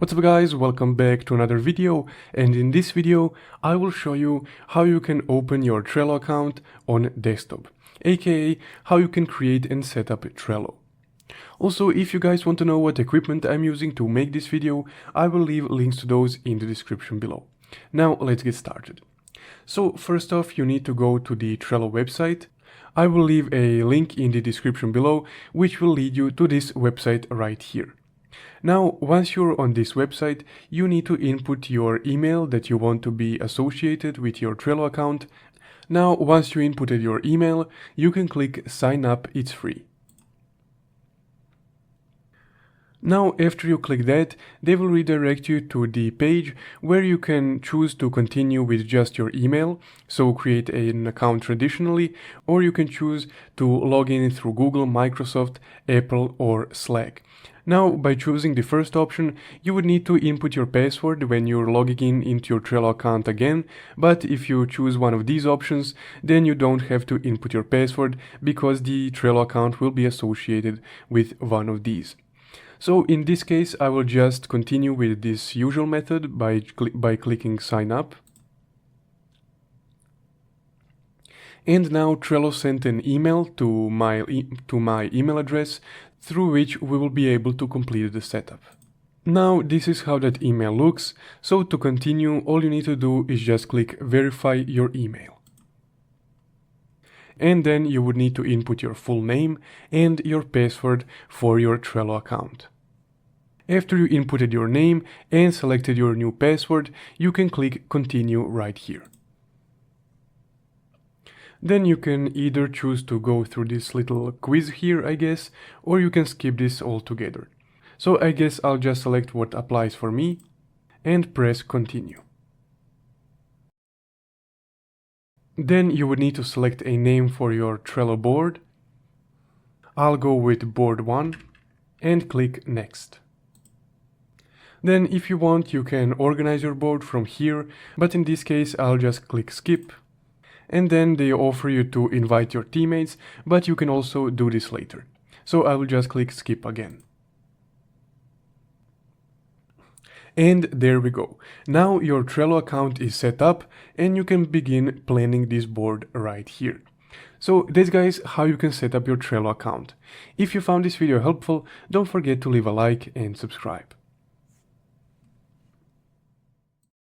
What's up guys, welcome back to another video, and in this video I will show you how you can open your Trello account on desktop, aka how you can create and set up Trello. Also, if you guys want to know what equipment I'm using to make this video, I will leave links to those in the description below. Now let's get started. So first off, you need to go to the Trello website. I will leave a link in the description below which will lead you to this website right here. Now, once you're on this website, you need to input your email that you want to be associated with your Trello account. Now, once you inputted your email, you can click sign up, it's free. Now, after you click that, they will redirect you to the page where you can choose to continue with just your email, so create an account traditionally, or you can choose to log in through Google, Microsoft, Apple, or Slack. Now, by choosing the first option, you would need to input your password when you're logging in into your Trello account again, but if you choose one of these options, then you don't have to input your password because the Trello account will be associated with one of these. So in this case, I will just continue with this usual method by clicking sign up. And now Trello sent an email to my email address through which we will be able to complete the setup. Now this is how that email looks, so to continue all you need to do is just click verify your email. And then you would need to input your full name and your password for your Trello account. After you inputted your name and selected your new password, you can click continue right here. Then you can either choose to go through this little quiz here, I guess, or you can skip this altogether. So I guess I'll just select what applies for me and press continue. Then you would need to select a name for your Trello board. I'll go with board 1 and click next. Then if you want, you can organize your board from here, but in this case I'll just click skip. And then they offer you to invite your teammates, but you can also do this later. So I will just click skip again. And there we go. Now your Trello account is set up and you can begin planning this board right here. So that's guys how you can set up your Trello account. If you found this video helpful, don't forget to leave a like and subscribe.